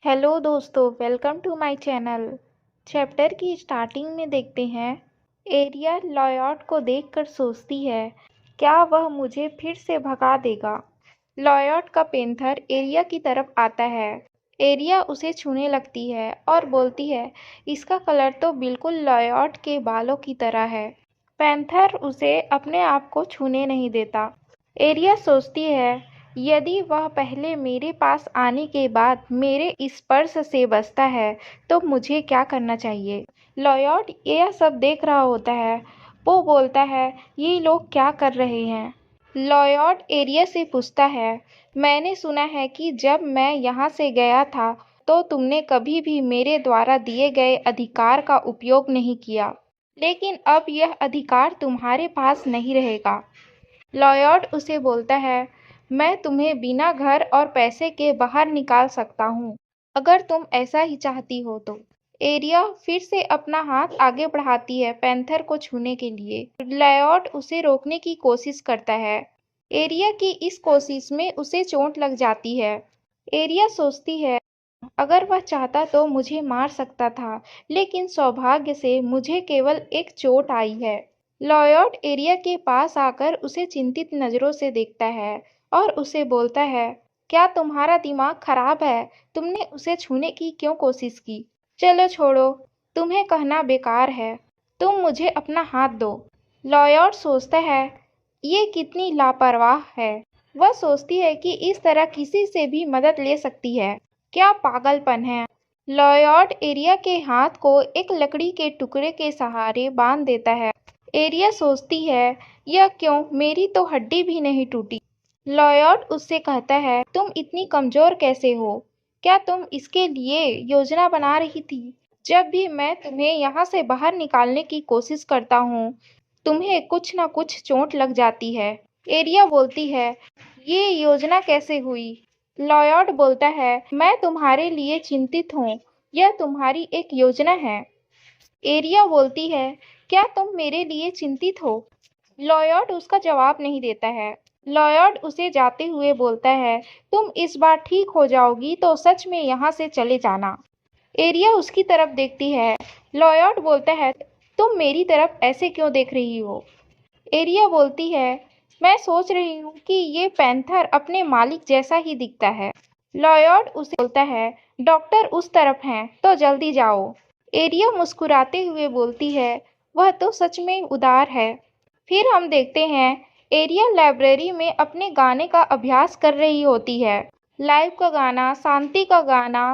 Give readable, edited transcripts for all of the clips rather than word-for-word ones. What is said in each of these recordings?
Hello दोस्तों, welcome to my channel. Chapter की starting में देखते हैं। एरिया लॉयड को देखकर सोचती है, क्या वह मुझे फिर से भगा देगा। लॉयड का पैंथर एरिया की तरफ आता है। एरिया उसे छूने लगती है और बोलती है, इसका कलर तो बिल्कुल लॉयड के बालों की तरह है। पैंथर उसे अपने आप को छूने नहीं देता। एरिया सोचती है, यदि वह पहले मेरे पास आने के बाद मेरे स्पर्श से बचता है तो मुझे क्या करना चाहिए। लॉयड यह सब देख रहा होता है। वो बोलता है, ये लोग क्या कर रहे हैं। लॉयड एरिया से पूछता है, मैंने सुना है कि जब मैं यहाँ से गया था तो तुमने कभी भी मेरे द्वारा दिए गए अधिकार का उपयोग नहीं किया, लेकिन अब यह अधिकार तुम्हारे पास नहीं रहेगा। लॉयड उसे बोलता है, मैं तुम्हें बिना घर और पैसे के बाहर निकाल सकता हूँ, अगर तुम ऐसा ही चाहती हो तो। एरिया फिर से अपना हाथ आगे बढ़ाती है पैंथर को छूने के लिए। लॉयड उसे रोकने की कोशिश करता है। एरिया की इस कोशिश में उसे चोट लग जाती है। एरिया सोचती है, अगर वह चाहता तो मुझे मार सकता था, लेकिन सौभाग्य से मुझे केवल एक चोट आई है। लॉयड एरिया के पास आकर उसे चिंतित नजरों से देखता है और उसे बोलता है, क्या तुम्हारा दिमाग खराब है? तुमने उसे छूने की क्यों कोशिश की? चलो छोड़ो, तुम्हें कहना बेकार है। तुम मुझे अपना हाथ दो। लॉयड सोचता है, ये कितनी लापरवाह है। वह सोचती है कि इस तरह किसी से भी मदद ले सकती है। क्या पागलपन है। लॉयड एरिया के हाथ को एक लकड़ी के टुकड़े के सहारे बांध देता है। एरिया सोचती है, यह क्यों, मेरी तो हड्डी भी नहीं टूटी। लॉयड उससे कहता है, तुम इतनी कमजोर कैसे हो? क्या तुम इसके लिए योजना बना रही थी? जब भी मैं तुम्हें यहाँ से बाहर निकालने की कोशिश करता हूँ, तुम्हें कुछ न कुछ चोट लग जाती है। एरिया बोलती है, ये योजना कैसे हुई? लॉयड बोलता है, मैं तुम्हारे लिए चिंतित हूँ, यह तुम्हारी एक योजना है। एरिया बोलती है, क्या तुम मेरे लिए चिंतित हो? लॉयड उसका जवाब नहीं देता है। लॉयड उसे जाते हुए बोलता है, तुम इस बार ठीक हो जाओगी तो सच में यहाँ से चले जाना। एरिया उसकी तरफ देखती है। लॉयड बोलता है, तुम मेरी तरफ ऐसे क्यों देख रही हो? एरिया बोलती है, मैं सोच रही हूँ कि ये पैंथर अपने मालिक जैसा ही दिखता है। लॉयड उसे बोलता है, डॉक्टर उस तरफ हैं, तो जल्दी जाओ। एरिया मुस्कुराते हुए बोलती है, वह तो सच में उदार है। फिर हम देखते हैं, एरिया लाइब्रेरी में अपने गाने का अभ्यास कर रही होती है। लाइव का गाना, शांति का गाना।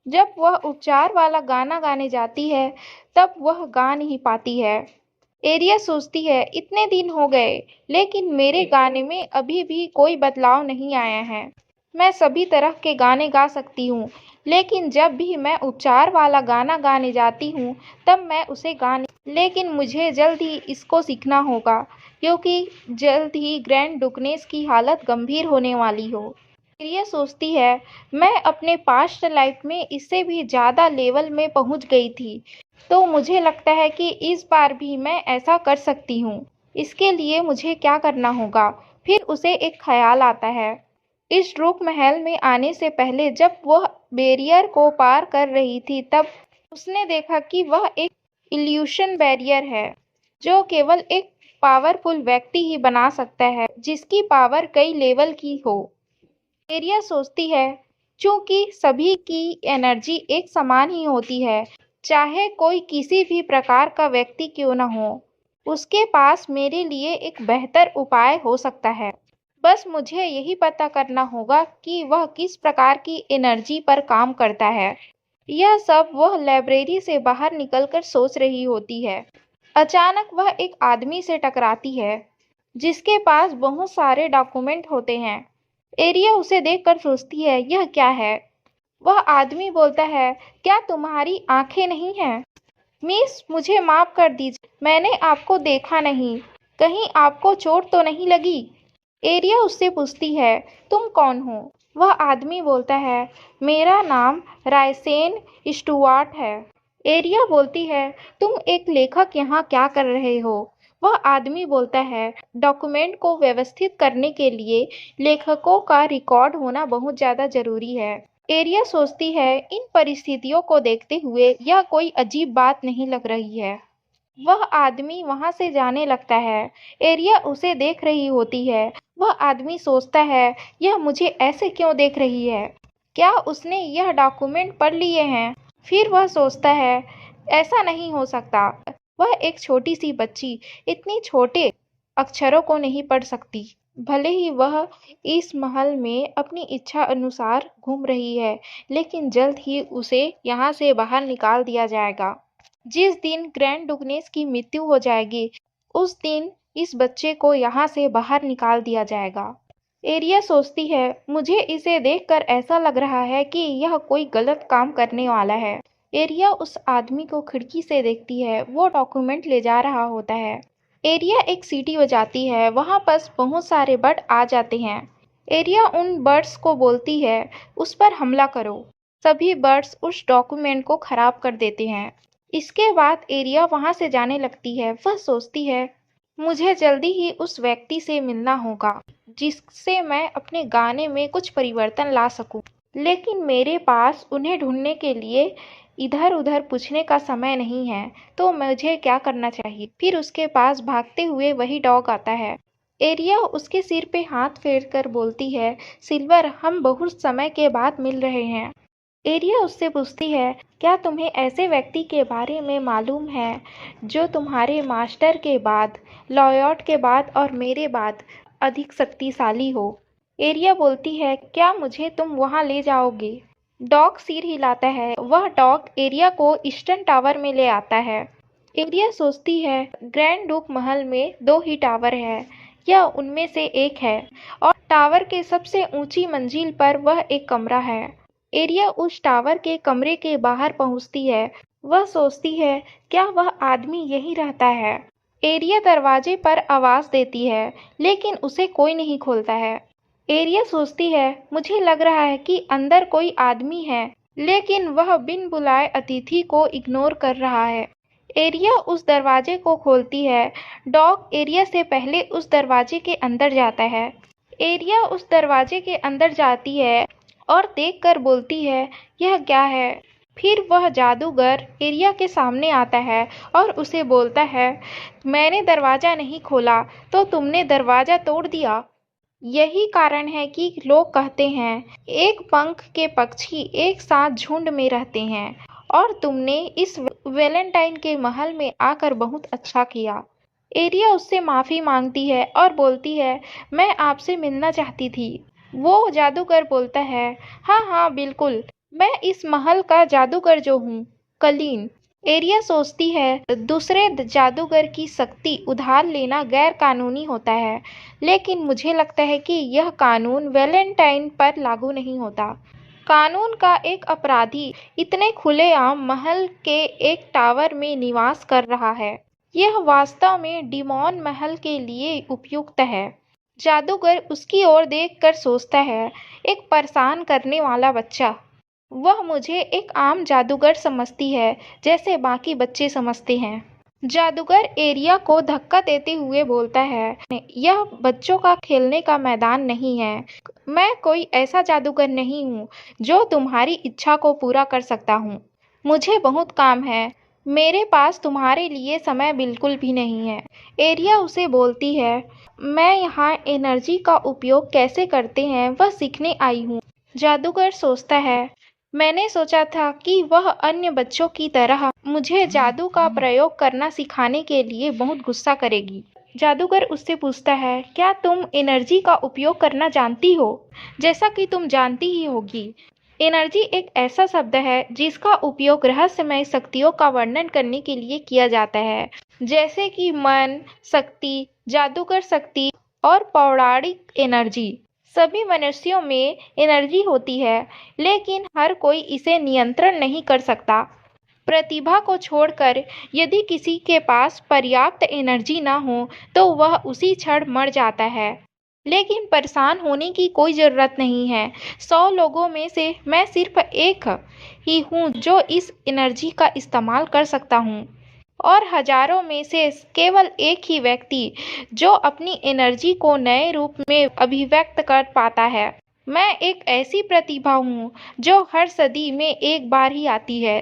जब वह उपचार वाला गाना गाने जाती है, तब वह गा नहीं पाती है। एरिया सोचती है, इतने दिन हो गए, लेकिन मेरे गाने में अभी भी कोई बदलाव नहीं आया है। मैं सभी तरह के गाने गा सकती हूँ, लेकिन जब भी मैं उपचार वाला गाना गाने जाती हूँ, तब मैं उसे गा नहीं। लेकिन मुझे जल्द ही इसको सीखना होगा, क्योंकि जल्द ही ग्रैंड डुकनेस की हालत गंभीर होने वाली हो। एरिया सोचती है, मैं अपने पास्ट लाइफ में इससे भी ज़्यादा लेवल में पहुँच गई थी, तो मुझे लगता है कि इस बार भी मैं ऐसा कर सकती हूँ। इसके लिए मुझे क्या करना होगा? फिर उसे एक ख्याल आता है। इस रुक महल में आने से पहले जब वह बैरियर को पार कर रही थी, तब उसने देखा कि वह एक इल्यूशन बैरियर है, जो केवल एक पावरफुल व्यक्ति ही बना सकता है, जिसकी पावर कई लेवल की हो। एरिया सोचती है, चूंकि सभी की एनर्जी एक समान ही होती है, चाहे कोई किसी भी प्रकार का व्यक्ति क्यों न हो, उसके पास मेरे लिए एक बेहतर उपाय हो सकता है। बस मुझे यही पता करना होगा कि वह किस प्रकार की एनर्जी पर काम करता है। यह सब वह लाइब्रेरी से बाहर निकलकर सोच रही होती है। अचानक वह एक आदमी से टकराती है, जिसके पास बहुत सारे डॉक्यूमेंट होते हैं। एरिया उसे देखकर सोचती है, यह क्या है? वह आदमी बोलता है, क्या तुम्हारी आंखें नहीं हैं? मिस, मुझे माफ कर दीजिए, मैंने आपको देखा नहीं। कहीं आपको चोट तो नहीं लगी? एरिया उससे पूछती है, तुम कौन हो? वह आदमी बोलता है, मेरा नाम रायसेन स्टुअर्ट है। एरिया बोलती है, तुम एक लेखक यहाँ क्या कर रहे हो? वह आदमी बोलता है, डॉक्यूमेंट को व्यवस्थित करने के लिए लेखकों का रिकॉर्ड होना बहुत ज़्यादा ज़रूरी है। एरिया सोचती है, इन परिस्थितियों को देखते हुए यह कोई अजीब बात नहीं लग रही है। वह आदमी वहां से जाने लगता है। एरिया उसे देख रही होती है। वह आदमी सोचता है, यह मुझे ऐसे क्यों देख रही है? क्या उसने यह डॉक्यूमेंट पढ़ लिए हैं? फिर वह सोचता है, ऐसा नहीं हो सकता। वह एक छोटी सी बच्ची इतनी छोटे अक्षरों को नहीं पढ़ सकती। भले ही वह इस महल में अपनी इच्छा अनुसार घूम रही है, लेकिन जल्द ही उसे यहाँ से बाहर निकाल दिया जाएगा। जिस दिन ग्रैंड डुगनेस की मृत्यु हो जाएगी, उस दिन इस बच्चे को यहाँ से बाहर निकाल दिया जाएगा। एरिया सोचती है, मुझे इसे देखकर ऐसा लग रहा है कि यह कोई गलत काम करने वाला है। एरिया उस आदमी को खिड़की से देखती है, वो डॉक्यूमेंट ले जा रहा होता है। एरिया एक सीटी बजाती है, वहां पर बहुत सारे बर्ड आ जाते हैं। एरिया उन बर्ड्स को बोलती है, उस पर हमला करो। सभी बर्ड्स उस डॉक्यूमेंट को खराब कर देते हैं। इसके बाद एरिया वहां से जाने लगती है। वह सोचती है, मुझे जल्दी ही उस व्यक्ति से मिलना होगा जिससे मैं अपने गाने में कुछ परिवर्तन ला सकूं। लेकिन मेरे पास उन्हें ढूंढने के लिए इधर-उधर पूछने का समय नहीं है, तो मुझे क्या करना चाहिए? फिर उसके पास भागते हुए वही डॉग आता है। एरिया उसके सिर पे हाथ फेरकर बोलती है, सिल्वर, हम बहुत समय के बाद मिल रहे हैं। एरिया उससे पूछती है, क्या तुम्हें ऐसे व्यक्ति के बारे में मालूम है जो तुम्हारे मास्टर के बाद, लॉयड के बाद और मेरे बाद अधिक शक्तिशाली हो? एरिया बोलती है, क्या मुझे तुम वहां ले जाओगे? डॉग सिर हिलाता है। वह डॉग एरिया को ईस्टर्न टावर में ले आता है। एरिया सोचती है, ग्रैंड डूक महल में 2 ही टावर है। यह उनमें से एक है और टावर के सबसे ऊंची मंजिल पर वह एक कमरा है। एरिया उस टावर के कमरे के बाहर पहुंचती है। वह सोचती है, क्या वह आदमी यहीं रहता है? एरिया दरवाजे पर आवाज देती है, लेकिन उसे कोई नहीं खोलता है। एरिया सोचती है, मुझे लग रहा है कि अंदर कोई आदमी है, लेकिन वह बिन बुलाए अतिथि को इग्नोर कर रहा है। एरिया उस दरवाजे को खोलती है। डॉग एरिया से पहले उस दरवाजे के अंदर जाता है। एरिया उस दरवाजे के अंदर जाती है और देखकर बोलती है, यह क्या है? फिर वह जादूगर एरिया के सामने आता है और उसे बोलता है, मैंने दरवाजा नहीं खोला तो तुमने दरवाजा तोड़ दिया। यही कारण है कि लोग कहते हैं, एक पंख के पक्षी एक साथ झुंड में रहते हैं और तुमने इस वैलेंटाइन के महल में आकर बहुत अच्छा किया। एरिया उससे माफी मांगती है और बोलती है, मैं आपसे मिलना चाहती थी। वो जादूगर बोलता है, हाँ हाँ बिल्कुल, मैं इस महल का जादूगर जो हूँ, कलीन। एरिया सोचती है, दूसरे जादूगर की शक्ति उधार लेना गैर कानूनी होता है, लेकिन मुझे लगता है कि यह कानून वैलेंटाइन पर लागू नहीं होता। कानून का एक अपराधी इतने खुलेआम महल के एक टावर में निवास कर रहा है। यह वास्तव में डिमॉन महल के लिए उपयुक्त है। जादूगर उसकी ओर देखकर सोचता है, एक परेशान करने वाला बच्चा। वह मुझे एक आम जादूगर समझती है, जैसे बाकी बच्चे समझते हैं। जादूगर एरिया को धक्का देते हुए बोलता है, यह बच्चों का खेलने का मैदान नहीं है। मैं कोई ऐसा जादूगर नहीं हूँ जो तुम्हारी इच्छा को पूरा कर सकता हूँ। मुझे बहुत काम है। मेरे पास तुम्हारे लिए समय बिल्कुल भी नहीं है। एरिया उसे बोलती है, मैं यहाँ एनर्जी का उपयोग कैसे करते हैं वह सीखने आई हूँ। जादूगर सोचता है, मैंने सोचा था कि वह अन्य बच्चों की तरह मुझे जादू का प्रयोग करना सिखाने के लिए बहुत गुस्सा करेगी। जादूगर उससे पूछता है, क्या तुम एनर्जी का उपयोग करना जानती हो? जैसा कि तुम जानती ही होगी, एनर्जी एक ऐसा शब्द है जिसका उपयोग रहस्यमय शक्तियों का वर्णन करने के लिए किया जाता है, जैसे कि मन, शक्ति, जादूगर शक्ति और पौराणिक एनर्जी। सभी मनुष्यों में एनर्जी होती है, लेकिन हर कोई इसे नियंत्रण नहीं कर सकता। प्रतिभा को छोड़कर यदि किसी के पास पर्याप्त एनर्जी ना हो तो वह उसी क्षण मर जाता है। लेकिन परेशान होने की कोई ज़रूरत नहीं है। 100 लोगों में से मैं सिर्फ एक ही हूँ जो इस एनर्जी का इस्तेमाल कर सकता हूँ, और हजारों में से केवल एक ही व्यक्ति जो अपनी एनर्जी को नए रूप में अभिव्यक्त कर पाता है। मैं एक ऐसी प्रतिभा हूँ जो हर सदी में एक बार ही आती है।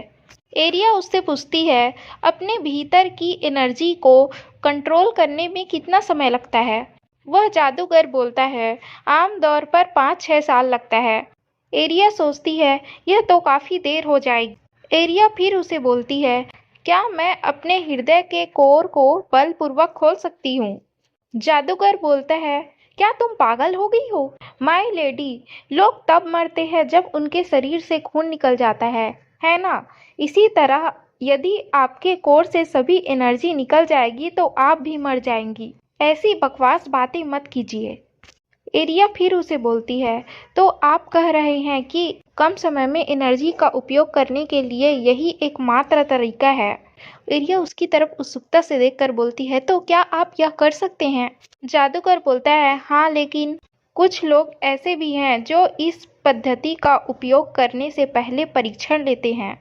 एरिया उससे पूछती है, अपने भीतर की एनर्जी को कंट्रोल करने में कितना समय लगता है? वह जादूगर बोलता है, आमतौर पर 5-6 साल लगता है। एरिया सोचती है, यह तो काफी देर हो जाएगी। एरिया फिर उसे बोलती है, क्या मैं अपने हृदय के कोर को बलपूर्वक खोल सकती हूँ? जादूगर बोलता है, क्या तुम पागल हो गई हो? माय लेडी, लोग तब मरते हैं जब उनके शरीर से खून निकल जाता है ना? इसी तरह यदि आपके कोर से सभी एनर्जी निकल जाएगी तो आप भी मर जाएंगी। ऐसी बकवास बातें मत कीजिए। एरिया फिर उसे बोलती है, तो आप कह रहे हैं कि कम समय में एनर्जी का उपयोग करने के लिए यही एकमात्र तरीका है? एरिया उसकी तरफ उत्सुकता से देखकर बोलती है, तो क्या आप यह कर सकते हैं? जादूगर बोलता है, हाँ, लेकिन कुछ लोग ऐसे भी हैं जो इस पद्धति का उपयोग करने से पहले परीक्षण लेते हैं।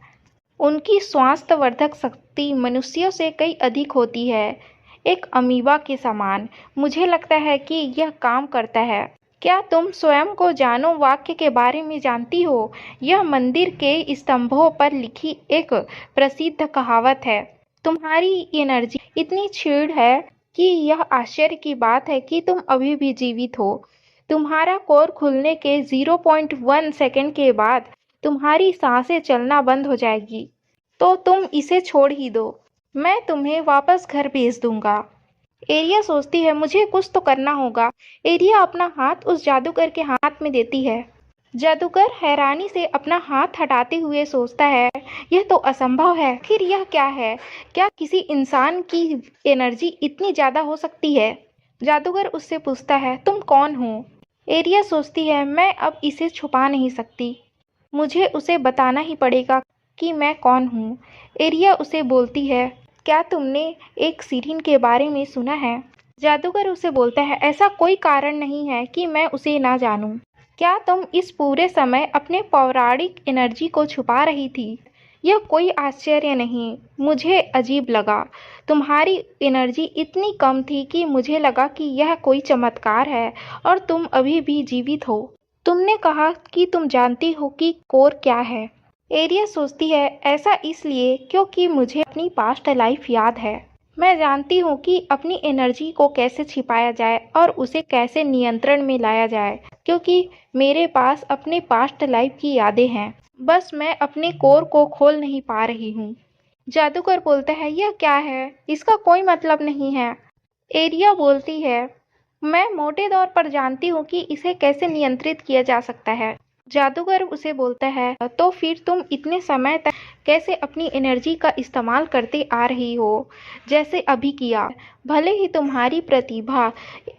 उनकी स्वास्थ्यवर्धक शक्ति मनुष्यों से कई अधिक होती है, एक अमीबा के समान। मुझे लगता है कि यह काम करता है। क्या तुम स्वयं को जानो वाक्य के बारे में जानती हो? यह मंदिर के स्तंभों पर लिखी एक प्रसिद्ध कहावत है। तुम्हारी एनर्जी इतनी क्षीण है कि यह आश्चर्य की बात है कि तुम अभी भी जीवित हो। तुम्हारा कोर खुलने के 0.1 सेकंड के बाद तुम्हारी सांसें चलना बंद हो जाएगी। तो तुम इसे छोड़ ही दो। मैं तुम्हें वापस घर भेज दूंगा। एरिया सोचती है, मुझे कुछ तो करना होगा। एरिया अपना हाथ उस जादूगर के हाथ में देती है। जादूगर हैरानी से अपना हाथ हटाते हुए सोचता है, यह तो असंभव है। फिर यह क्या है? क्या किसी इंसान की एनर्जी इतनी ज्यादा हो सकती है? जादूगर उससे पूछता है, तुम कौन हो? एरिया सोचती है, मैं अब इसे छुपा नहीं सकती। मुझे उसे बताना ही पड़ेगा कि मैं कौन हूँ। एरिया उसे बोलती है, क्या तुमने एक सिरिन के बारे में सुना है? जादूगर उसे बोलता है, ऐसा कोई कारण नहीं है कि मैं उसे ना जानूं। क्या तुम इस पूरे समय अपने पौराणिक एनर्जी को छुपा रही थी? यह कोई आश्चर्य नहीं, मुझे अजीब लगा। तुम्हारी एनर्जी इतनी कम थी कि मुझे लगा कि यह कोई चमत्कार है और तुम अभी भी जीवित हो। तुमने कहा कि तुम जानती हो कि कोर क्या है। एरिया सोचती है, ऐसा इसलिए क्योंकि मुझे अपनी पास्ट लाइफ याद है। मैं जानती हूँ कि अपनी एनर्जी को कैसे छिपाया जाए और उसे कैसे नियंत्रण में लाया जाए, क्योंकि मेरे पास अपने पास्ट लाइफ की यादें हैं। बस मैं अपने कोर को खोल नहीं पा रही हूँ। जादूगर बोलता है, यह क्या है? इसका कोई मतलब नहीं है। एरिया बोलती है, मैं मोटे तौर पर जानती हूँ कि इसे कैसे नियंत्रित किया जा सकता है। जादूगर उसे बोलता है, तो फिर तुम इतने समय तक कैसे अपनी एनर्जी का इस्तेमाल करते आ रही हो, जैसे अभी किया? भले ही तुम्हारी प्रतिभा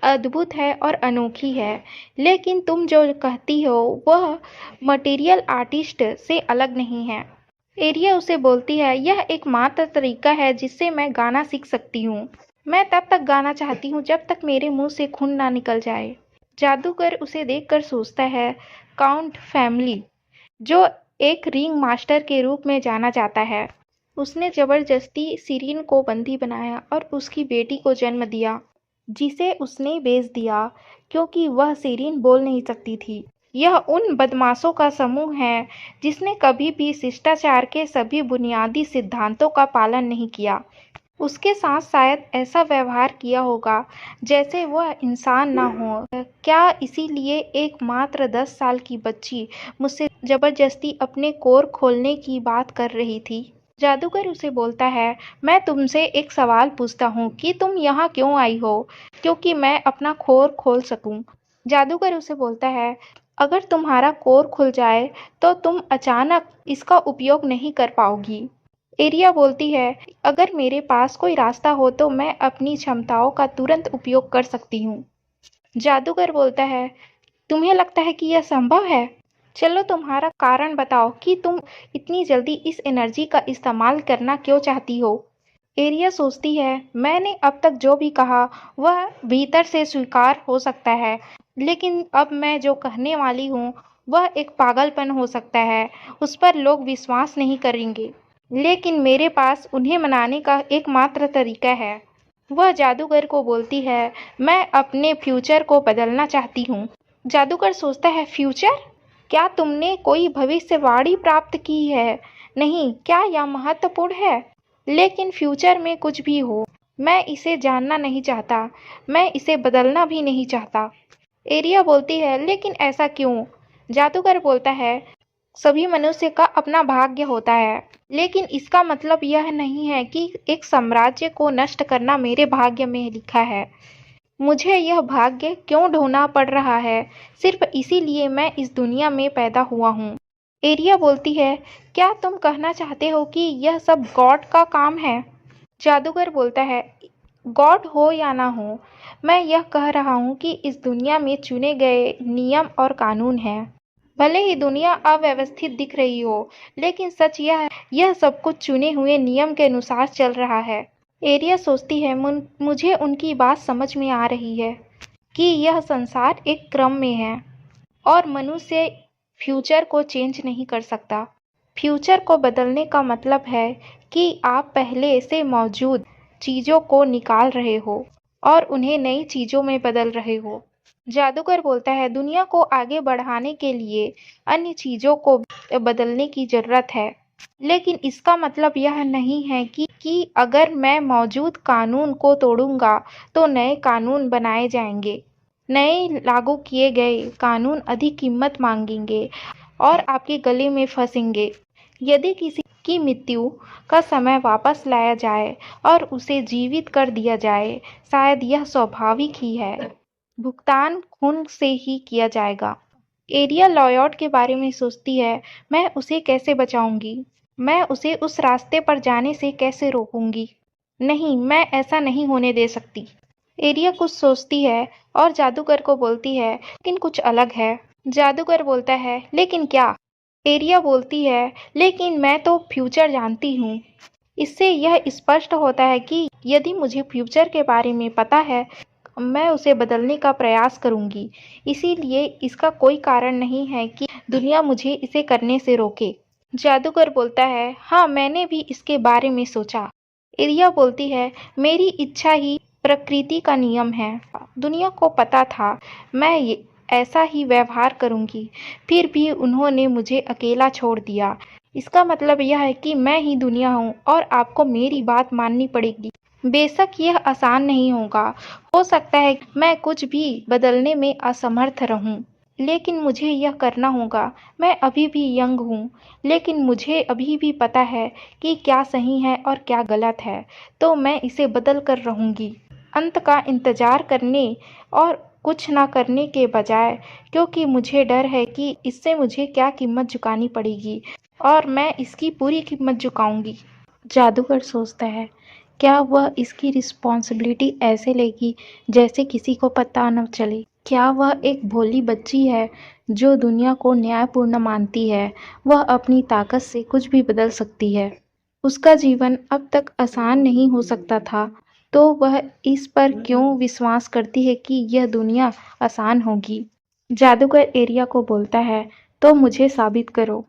अद्भुत है और अनोखी है, लेकिन तुम जो कहती हो वह मटेरियल आर्टिस्ट से अलग नहीं है। एरिया उसे बोलती है, यह एकमात्र तरीका है जिससे मैं गाना सीख सकती हूँ। मैं तब तक गाना चाहती हूँ जब तक मेरे मुंह से खून ना निकल जाए। जादूगर उसे देखकर सोचता है, काउंट फैमिली, जो एक रिंग मास्टर के रूप में जाना जाता है, उसने जबरदस्ती सिरिन को बंदी बनाया और उसकी बेटी को जन्म दिया, जिसे उसने बेच दिया क्योंकि वह सिरिन बोल नहीं सकती थी। यह उन बदमाशों का समूह है जिसने कभी भी शिष्टाचार के सभी बुनियादी सिद्धांतों का पालन नहीं किया। उसके साथ शायद ऐसा व्यवहार किया होगा जैसे वह इंसान ना हो। क्या इसीलिए एकमात्र 10 साल की बच्ची मुझसे जबरदस्ती अपने कोर खोलने की बात कर रही थी? जादूगर उसे बोलता है, मैं तुमसे एक सवाल पूछता हूँ कि तुम यहाँ क्यों आई हो? क्योंकि मैं अपना कोर खोल सकूं। जादूगर उसे बोलता है, अगर तुम्हारा कोर खुल जाए तो तुम अचानक इसका उपयोग नहीं कर पाओगी। एरिया बोलती है, अगर मेरे पास कोई रास्ता हो तो मैं अपनी क्षमताओं का तुरंत उपयोग कर सकती हूँ। जादूगर बोलता है, तुम्हें लगता है कि यह संभव है? चलो तुम्हारा कारण बताओ कि तुम इतनी जल्दी इस एनर्जी का इस्तेमाल करना क्यों चाहती हो? एरिया सोचती है, मैंने अब तक जो भी कहा वह भीतर से स्वीकार हो सकता है, लेकिन अब मैं जो कहने वाली हूँ वह एक पागलपन हो सकता है, उस पर लोग विश्वास नहीं करेंगे, लेकिन मेरे पास उन्हें मनाने का एकमात्र तरीका है। वह जादूगर को बोलती है, मैं अपने फ्यूचर को बदलना चाहती हूँ। जादूगर सोचता है, फ्यूचर? क्या तुमने कोई भविष्यवाणी प्राप्त की है? नहीं, क्या यह महत्वपूर्ण है? लेकिन फ्यूचर में कुछ भी हो, मैं इसे जानना नहीं चाहता, मैं इसे बदलना भी नहीं चाहता। एरिया बोलती है, लेकिन ऐसा क्यों? जादूगर बोलता है, सभी मनुष्य का अपना भाग्य होता है, लेकिन इसका मतलब यह नहीं है कि एक साम्राज्य को नष्ट करना मेरे भाग्य में लिखा है। मुझे यह भाग्य क्यों ढूंढना पड़ रहा है, सिर्फ इसीलिए मैं इस दुनिया में पैदा हुआ हूँ। एरिया बोलती है, क्या तुम कहना चाहते हो कि यह सब गॉड का काम है? जादूगर बोलता है, गॉड हो या ना हो, मैं यह कह रहा हूँ कि इस दुनिया में चुने गए नियम और कानून हैं। भले ही दुनिया अव्यवस्थित दिख रही हो, लेकिन सच यह है, यह सब कुछ चुने हुए नियम के अनुसार चल रहा है। एरिया सोचती है, मुझे उनकी बात समझ में आ रही है कि यह संसार एक क्रम में है और मनुष्य फ्यूचर को चेंज नहीं कर सकता। फ्यूचर को बदलने का मतलब है कि आप पहले से मौजूद चीज़ों को निकाल रहे हो और उन्हें नई चीज़ों में बदल रहे हो। जादूगर बोलता है, दुनिया को आगे बढ़ाने के लिए अन्य चीज़ों को बदलने की ज़रूरत है, लेकिन इसका मतलब यह नहीं है कि अगर मैं मौजूद कानून को तोड़ूंगा तो नए कानून बनाए जाएंगे। नए लागू किए गए कानून अधिक कीमत मांगेंगे और आपके गले में फंसेंगे। यदि किसी की मृत्यु का समय वापस लाया जाए और उसे जीवित कर दिया जाए, शायद यह स्वाभाविक ही है। भुगतान खून से ही किया जाएगा। एरिया लॉयड के बारे में सोचती है, मैं उसे कैसे बचाऊंगी? मैं उसे उस रास्ते पर जाने से कैसे रोकूंगी? नहीं, मैं ऐसा नहीं होने दे सकती। एरिया कुछ सोचती है और जादूगर को बोलती है, लेकिन कुछ अलग है। जादूगर बोलता है, लेकिन क्या? एरिया बोलती है, लेकिन मैं तो फ्यूचर जानती हूँ। इससे यह स्पष्ट होता है कि यदि मुझे फ्यूचर के बारे में पता है, मैं उसे बदलने का प्रयास करूंगी। इसीलिए इसका कोई कारण नहीं है कि दुनिया मुझे इसे करने से रोके। जादूगर बोलता है, हाँ, मैंने भी इसके बारे में सोचा। एरिया बोलती है, मेरी इच्छा ही प्रकृति का नियम है। दुनिया को पता था मैं ऐसा ही व्यवहार करूंगी, फिर भी उन्होंने मुझे अकेला छोड़ दिया। इसका मतलब यह है कि मैं ही दुनिया हूँ और आपको मेरी बात माननी पड़ेगी। बेशक यह आसान नहीं होगा, हो सकता है कि मैं कुछ भी बदलने में असमर्थ रहूं, लेकिन मुझे यह करना होगा। मैं अभी भी यंग हूँ, लेकिन मुझे अभी भी पता है कि क्या सही है और क्या गलत है, तो मैं इसे बदल कर रहूँगी। अंत का इंतजार करने और कुछ ना करने के बजाय, क्योंकि मुझे डर है कि इससे मुझे क्या कीमत चुकानी पड़ेगी और मैं इसकी पूरी कीमत चुकाऊंगी। जादूगर सोचता है, क्या वह इसकी रिस्पॉन्सिबिलिटी ऐसे लेगी जैसे किसी को पता न चले? क्या वह एक भोली बच्ची है जो दुनिया को न्यायपूर्ण मानती है? वह अपनी ताकत से कुछ भी बदल सकती है। उसका जीवन अब तक आसान नहीं हो सकता था, तो वह इस पर क्यों विश्वास करती है कि यह दुनिया आसान होगी? जादूगर एरिया को बोलता है, तो मुझे साबित करो।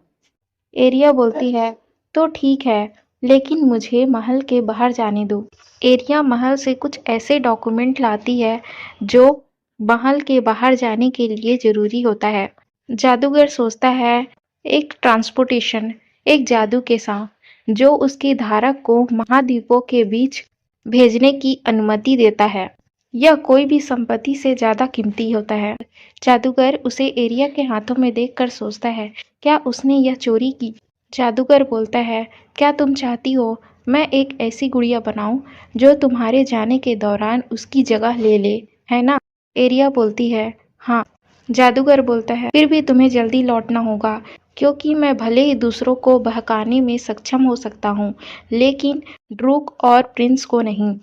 एरिया बोलती है, तो ठीक है, लेकिन मुझे महल के बाहर जाने दो। एरिया महल से कुछ ऐसे डॉक्यूमेंट लाती है जो महल के बाहर जाने के लिए जरूरी होता है। जादूगर सोचता है, एक ट्रांसपोर्टेशन, एक जादू के साथ जो उसके धारक को महाद्वीपों के बीच भेजने की अनुमति देता है। यह कोई भी संपत्ति से ज्यादा कीमती होता है। जादूगर उसे एरिया के हाथों में देखकर सोचता है, क्या उसने यह चोरी की? जादूगर बोलता है, क्या तुम चाहती हो मैं एक ऐसी गुड़िया बनाऊं जो तुम्हारे जाने के दौरान उसकी जगह ले ले, है ना? एरिया बोलती है, हाँ। जादूगर बोलता है, फिर भी तुम्हें जल्दी लौटना होगा, क्योंकि मैं भले ही दूसरों को बहकाने में सक्षम हो सकता हूँ, लेकिन ड्रूक और प्रिंस को नहीं।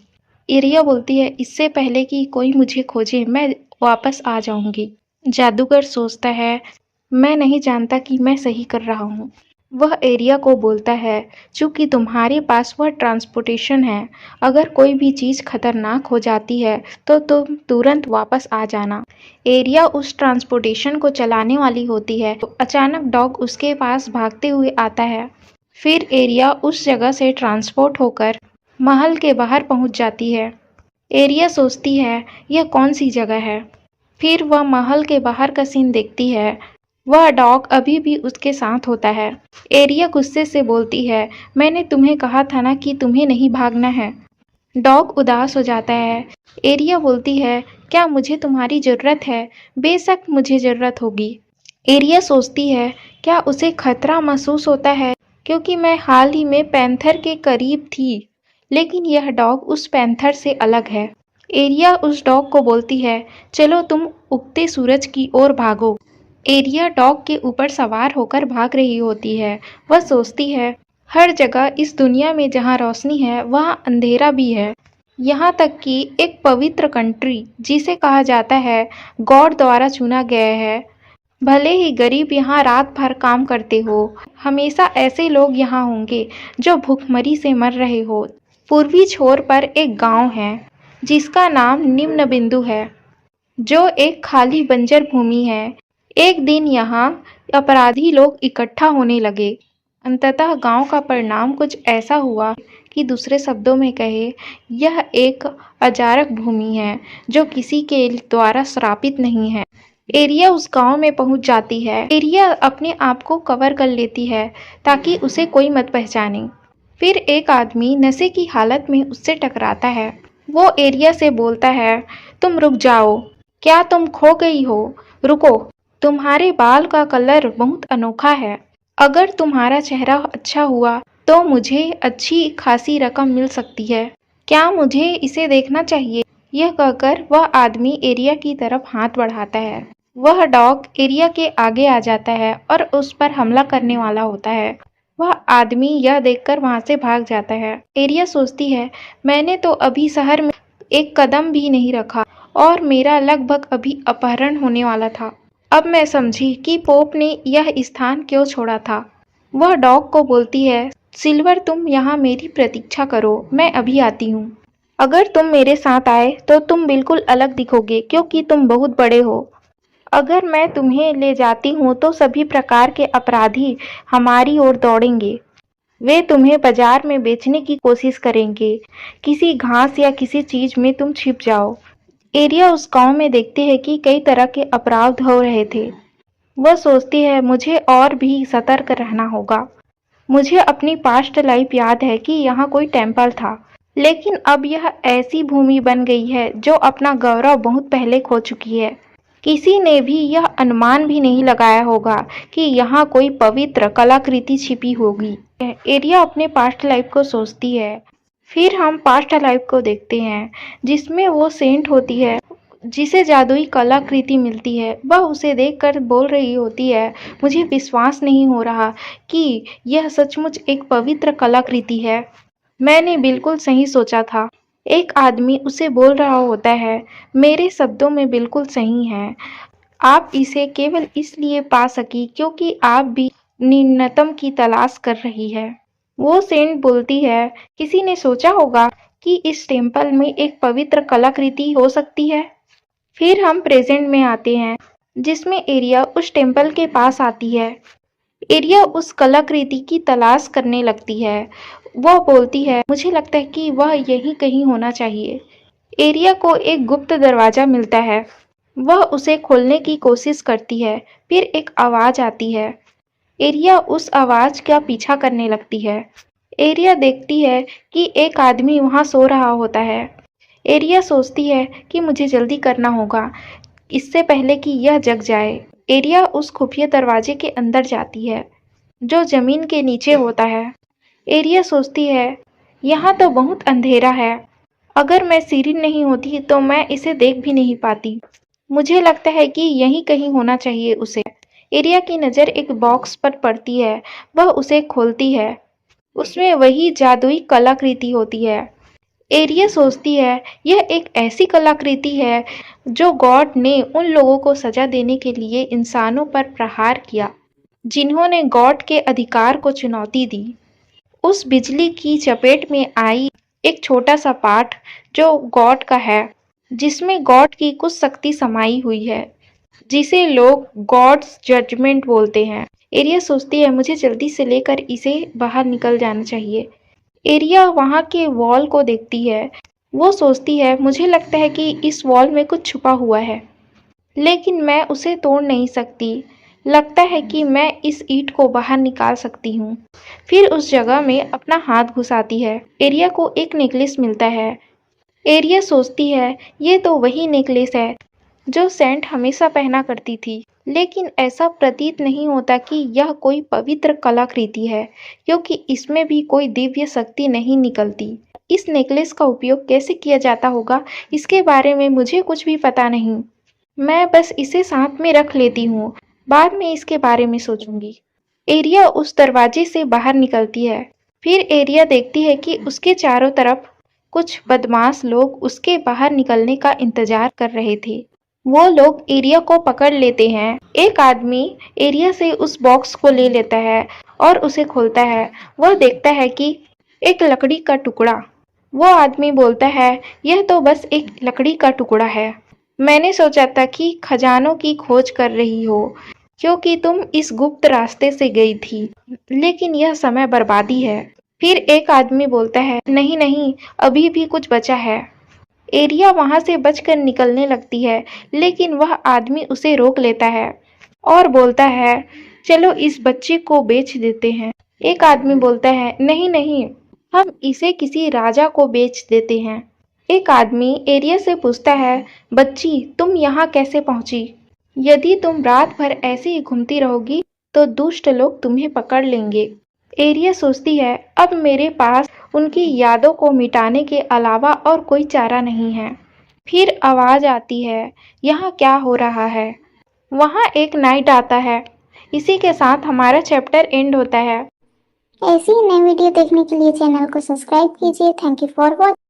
एरिया बोलती है, इससे पहले कि कोई मुझे खोजे मैं वापस आ जाऊंगी। जादूगर सोचता है, मैं नहीं जानता कि मैं सही कर रहा हूँ। वह एरिया को बोलता है, चूंकि तुम्हारे पास वह ट्रांसपोर्टेशन है, अगर कोई भी चीज़ खतरनाक हो जाती है तो तुम तुरंत वापस आ जाना। एरिया उस ट्रांसपोर्टेशन को चलाने वाली होती है, तो अचानक डॉग उसके पास भागते हुए आता है। फिर एरिया उस जगह से ट्रांसपोर्ट होकर महल के बाहर पहुंच जाती है। एरिया सोचती है, यह कौन सी जगह है? फिर वह महल के बाहर का सीन देखती है। वह डॉग अभी भी उसके साथ होता है। एरिया गुस्से से बोलती है, मैंने तुम्हें कहा था ना कि तुम्हें नहीं भागना है। डॉग उदास हो जाता है। एरिया बोलती है, क्या मुझे तुम्हारी ज़रूरत है? बेशक मुझे ज़रूरत होगी। एरिया सोचती है, क्या उसे खतरा महसूस होता है? क्योंकि मैं हाल ही में पैंथर के करीब थी, लेकिन यह डॉग उस पैंथर से अलग है। एरिया उस डॉग को बोलती है, चलो तुम उगते सूरज की ओर भागो। एरिया डॉग के ऊपर सवार होकर भाग रही होती है। वह सोचती है, हर जगह इस दुनिया में जहाँ रोशनी है वहाँ अंधेरा भी है। यहाँ तक कि एक पवित्र कंट्री जिसे कहा जाता है गॉड द्वारा चुना गया है, भले ही गरीब यहाँ रात भर काम करते हो, हमेशा ऐसे लोग यहाँ होंगे जो भूखमरी से मर रहे हो। पूर्वी छोर पर एक गांव है जिसका नाम निम्न बिंदु है, जो एक खाली बंजर भूमि है। एक दिन यहाँ अपराधी लोग इकट्ठा होने लगे। अंततः गांव का परिणाम कुछ ऐसा हुआ कि दूसरे शब्दों में कहे, यह एक अजारक भूमि है जो किसी के द्वारा श्रापित नहीं है। एरिया उस गांव में पहुंच जाती है। एरिया अपने आप को कवर कर लेती है ताकि उसे कोई मत पहचाने। फिर एक आदमी नशे की हालत में उससे टकराता है। वो एरिया से बोलता है, तुम रुक जाओ, क्या तुम खो गई हो? रुको, तुम्हारे बाल का कलर बहुत अनोखा है। अगर तुम्हारा चेहरा अच्छा हुआ तो मुझे अच्छी खासी रकम मिल सकती है। क्या मुझे इसे देखना चाहिए? यह कहकर वह आदमी एरिया की तरफ हाथ बढ़ाता है। वह डॉग एरिया के आगे आ जाता है और उस पर हमला करने वाला होता है। वह आदमी यह देखकर वहां से भाग जाता है। एरिया सोचती है, मैंने तो अभी शहर में एक कदम भी नहीं रखा और मेरा लगभग अभी अपहरण होने वाला था। अब मैं समझी कि पोप ने यह स्थान क्यों छोड़ा था। वह डॉग को बोलती है, सिल्वर तुम यहाँ मेरी प्रतीक्षा करो, मैं अभी आती हूँ। अगर तुम मेरे साथ आए तो तुम बिल्कुल अलग दिखोगे क्योंकि तुम बहुत बड़े हो। अगर मैं तुम्हें ले जाती हूँ तो सभी प्रकार के अपराधी हमारी ओर दौड़ेंगे। वे तुम्हें बाजार में बेचने की कोशिश करेंगे। किसी घास या किसी चीज में तुम छिप जाओ। एरिया उस गांव में देखते हैं कि कई तरह के अपराध हो रहे थे। वह सोचती है, मुझे और भी सतर्क रहना होगा। मुझे अपनी पास्ट लाइफ याद है कि यहाँ कोई टेम्पल था, लेकिन अब यह ऐसी भूमि बन गई है जो अपना गौरव बहुत पहले खो चुकी है। किसी ने भी यह अनुमान भी नहीं लगाया होगा कि यहाँ कोई पवित्र कलाकृति छिपी होगी। एरिया अपने पास्ट लाइफ को सोचती है। फिर हम पास्ट लाइफ को देखते हैं जिसमें वो सेंट होती है जिसे जादुई कलाकृति मिलती है। वह उसे देखकर बोल रही होती है, मुझे विश्वास नहीं हो रहा कि यह सचमुच एक पवित्र कलाकृति है। मैंने बिल्कुल सही सोचा था। एक आदमी उसे बोल रहा होता है, मेरे शब्दों में बिल्कुल सही हैं। आप इसे केवल इसलिए पा सकी क्योंकि आप भी न्यूनतम की तलाश कर रही है। वो सेंट बोलती है, किसी ने सोचा होगा कि इस टेम्पल में एक पवित्र कलाकृति हो सकती है। फिर हम प्रेजेंट में आते हैं जिसमें एरिया उस टेम्पल के पास आती है। एरिया उस कलाकृति की तलाश करने लगती है। वह बोलती है, मुझे लगता है कि वह यहीं कहीं होना चाहिए। एरिया को एक गुप्त दरवाजा मिलता है। वह उसे खोलने की कोशिश करती है। फिर एक आवाज आती है। एरिया उस आवाज का पीछा करने लगती है। एरिया देखती है कि एक आदमी वहां सो रहा होता है। एरिया सोचती है कि मुझे जल्दी करना होगा इससे पहले कि यह जग जाए। एरिया उस खुफिया दरवाजे के अंदर जाती है जो जमीन के नीचे होता है। एरिया सोचती है, यहाँ तो बहुत अंधेरा है। अगर मैं सीढ़ी नहीं होती तो मैं इसे देख भी नहीं पाती। मुझे लगता है कि यहीं कहीं होना चाहिए उसे। एरिया की नज़र एक बॉक्स पर पड़ती है। वह उसे खोलती है। उसमें वही जादुई कलाकृति होती है। एरिया सोचती है, यह एक ऐसी कलाकृति है जो गॉड ने उन लोगों को सजा देने के लिए इंसानों पर प्रहार किया जिन्होंने गॉड के अधिकार को चुनौती दी। उस बिजली की चपेट में आई एक छोटा सा पार्ट जो गॉड का है, जिसमें गॉड की कुछ शक्ति समाई हुई है, जिसे लोग गॉड्स जजमेंट बोलते हैं। एरिया सोचती है, मुझे जल्दी से लेकर इसे बाहर निकल जाना चाहिए। एरिया वहाँ के वॉल को देखती है। वो सोचती है, मुझे लगता है कि इस वॉल में कुछ छुपा हुआ है। लेकिन मैं उसे तोड़ नहीं सकती। लगता है कि मैं इस ईंट को बाहर निकाल सकती हूँ। फिर उस जगह में अपना हाथ घुसाती है। एरिया को एक नेकलेस मिलता है। एरिया सोचती है ये तो वही नेकलेस है जो सेंट हमेशा पहना करती थी। लेकिन ऐसा प्रतीत नहीं होता कि यह कोई पवित्र कलाकृति है, क्योंकि इसमें भी कोई दिव्य शक्ति नहीं निकलती। इस नेकलेस का उपयोग कैसे किया जाता होगा, इसके बारे में मुझे कुछ भी पता नहीं। मैं बस इसे साथ में रख लेती हूँ, बाद में इसके बारे में सोचूंगी। एरिया उस दरवाजे से बाहर निकलती है। फिर एरिया देखती है कि उसके चारों तरफ कुछ बदमाश लोग उसके बाहर निकलने का इंतजार कर रहे थे। वो लोग एरिया को पकड़ लेते हैं। एक आदमी एरिया से उस बॉक्स को ले लेता है और उसे खोलता है। वह देखता है कि एक लकड़ी का टुकड़ा। वो आदमी बोलता है, यह तो बस एक लकड़ी का टुकड़ा है। मैंने सोचा था कि खजानों की खोज कर रही हो, क्योंकि तुम इस गुप्त रास्ते से गई थी, लेकिन यह समय बर्बादी है। फिर एक आदमी बोलता है, नहीं नहीं, अभी भी कुछ बचा है। एरिया वहां से बचकर निकलने लगती है, लेकिन वह आदमी उसे रोक लेता है और बोलता है, चलो इस बच्चे को बेच देते हैं। एक आदमी बोलता है, नहीं नहीं, हम इसे किसी राजा को बेच देते हैं। एक आदमी एरिया से पूछता है, बच्ची तुम यहाँ कैसे पहुंची? यदि तुम रात भर ऐसे ही घूमती रहोगी तो दुष्ट लोग तुम्हें पकड़ लेंगे। एरिया सोचती है, अब मेरे पास उनकी यादों को मिटाने के अलावा और कोई चारा नहीं है। फिर आवाज आती है, यहाँ क्या हो रहा है? वहाँ एक नाइट आता है। इसी के साथ हमारा चैप्टर एंड होता है। ऐसी ही नई वीडियो देखने के लिए चैनल को सब्सक्राइब कीजिए। Thank you for watching.